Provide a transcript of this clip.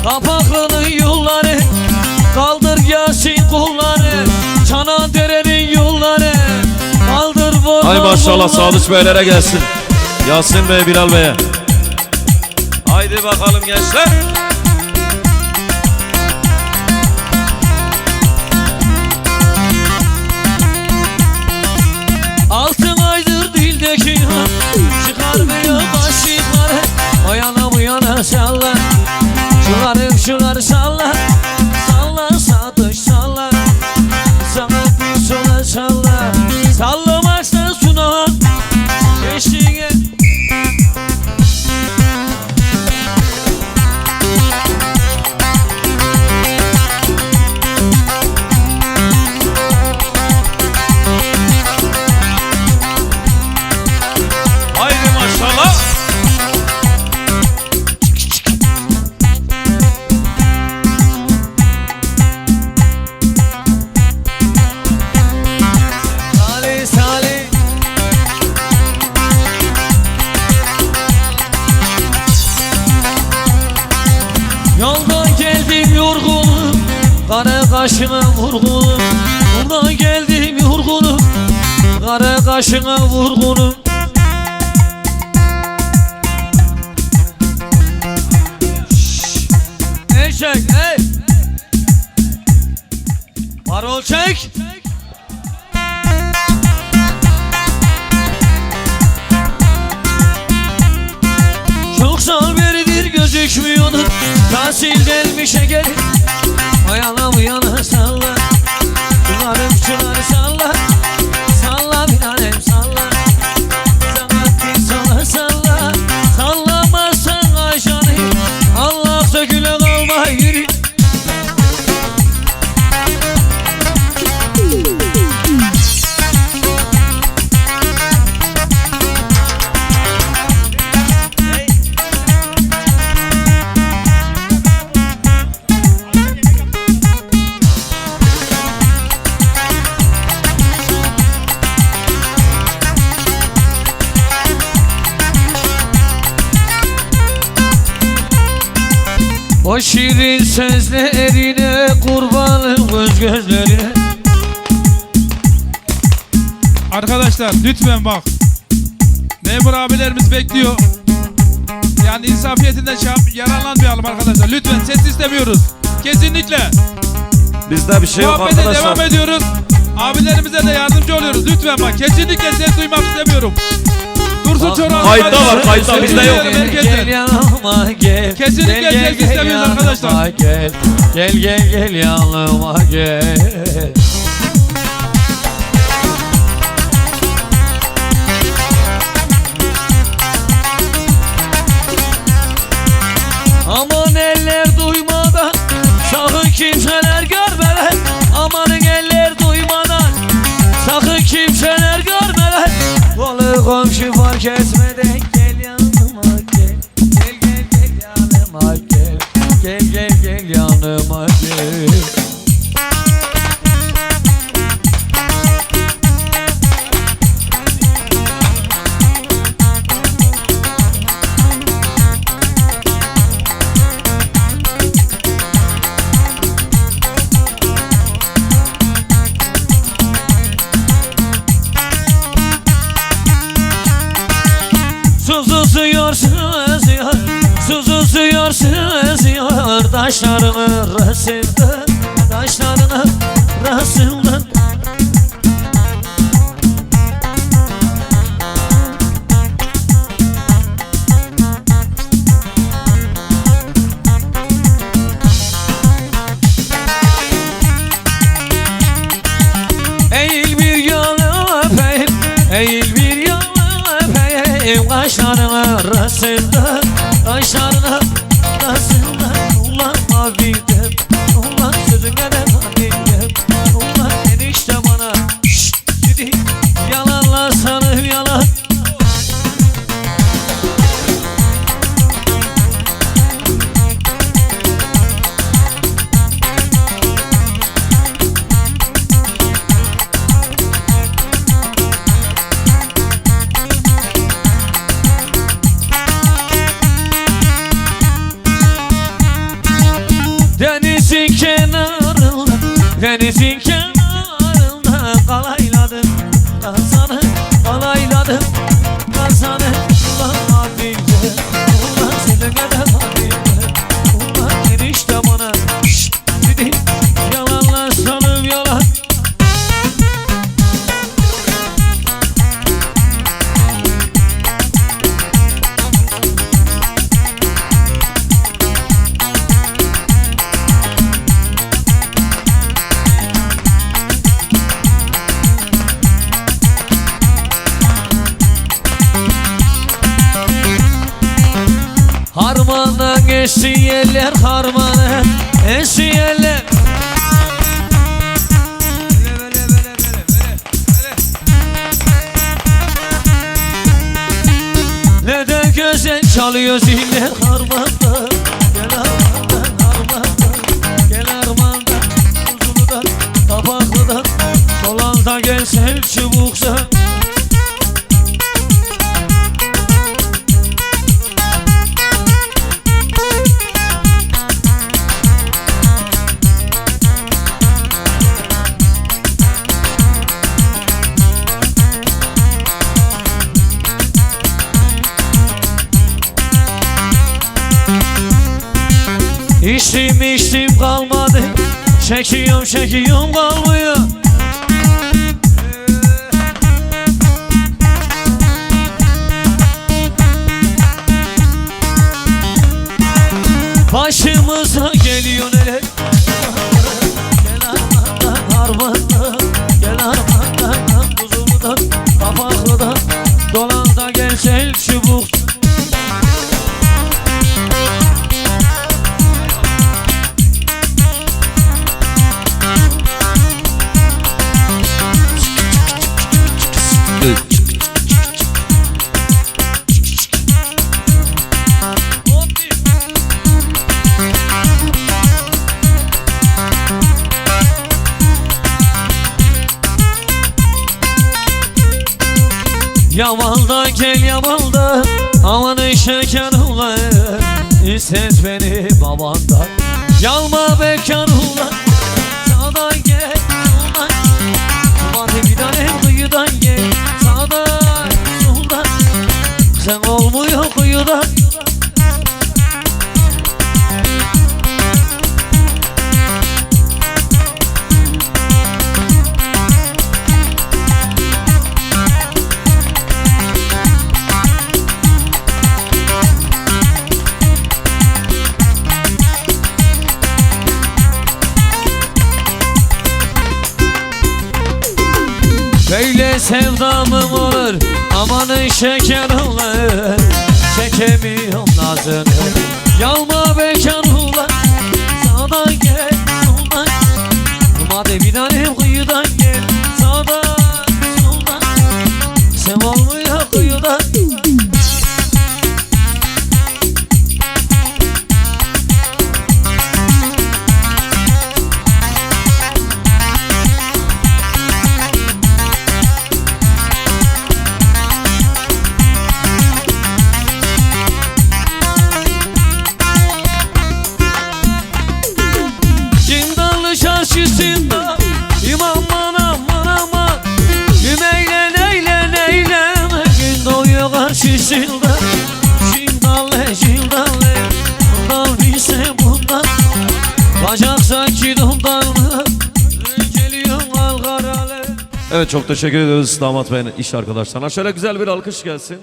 Kapaklı'nın yolları, kaldır Yasin kulları, Çanadere'nin yolları, kaldır Bozan. Hay maşallah, Sadıç Beylere gelsin. Yasin Bey, Bilal Bey'e. Haydi bakalım gençler. Altın aydır dildeki han, çıkarmıyor başlıkları. O yana bu yana salla, şunları salla. Salla Sadıç salla, sana bir sola salla. Sallamaksa suna eşiğe. Haydi maşallah. Salih yoldan geldim yorgunum, kara kaşına vurgunum. Yoldan geldim yorgunum, kara kaşına vurgunum. Çek, hey! Parol çek! Çok sal beridir gözükmüyordur, tahsil gelmişe gelir. O yana bu yana salla, şunları salla. Salla bir tanem salla, zamanki sola salla. Sallamazsan aşağıya, Allah söküle kalma yürü. O şirin sözlerine kurbanım göz gözlerine. Arkadaşlar lütfen bak, memur abilerimiz bekliyor. Yani insafiyetinden yararlanmayalım arkadaşlar. Lütfen ses istemiyoruz. Kesinlikle. Bizde bir şey yok Muhabbete arkadaşlar. devam ediyoruz. Abilerimize de yardımcı oluyoruz. Lütfen bak, kesinlikle ses duymak istemiyorum. Dursun Çorak. Kayıtta var, kayıtta, bizde yok. Gel yanıma gel. Kesinlikle ses istemiyoruz arkadaşlar. Gel yanıma gel. Aman eller duymadan, sakın kimseler görmeden. Amanın eller duymadan, sakın kimseler görmeden. Kolu komşu fark etmeden gel yanıma gel. Gel yanıma gel. Gel yanıma gel. Susuyor taşların arasında, taşların arasında. Eğil bir yana öpeyim, eğil bir yana öpeyim. Taşların arasında, taşların arasında. Ulan abidem, ulan sözüne de abidem. Ulan enişte bana şşt dedi, yalanlar sanır yalan. Denizin kenarında kalayladım kazanı, kalayladım kazanı. Ulan Hafize, ulan senin kadar Hafize, ulan enişte bana şşt dedi, yalanlar sanım yalan. Harmandan geçti yerler, harmanı eşi yerler. Ne de güzel çalıyor ziller harmandan. Gel harmandan, harmandan, gel harmandan, Uzulu'dan, Tabaklı'dan, Dolan'da gelsel çubuksa. İçtim kalmadı, çekiyorum kalmıyor. Başımıza geliyor neler. Gel harmandan, harmandan, gel harmandan, Uzulu'dan, Tabaklı'dan, Dolan'da gelsel çubuk. Yamalda gel yamalda, amanın şeker ulan, İstet beni babandan. Yalma bekar ulan, sağdan gel ulan, hadi bir tane kıyıdan gel, sağdan soldan, sen olmuyor kıyıdan. Böyle sevdamım olur, amanın şeker olur, çekemiyorum nazını. Yalma bekar ulan, sağdan gel soldan, hadi bir tane kıyıdan gel, sağdan soldan, sen olmuyor kıyıdan. Çarşısında imam aman Gümeyle neyle gün doğuyor karşısında. Şindalle bundan bilse bundan, bacak sanki dondan mı geliyor al karalı. Evet, çok teşekkür ediyoruz damat beyin iş arkadaşlarına. Şöyle güzel bir alkış gelsin.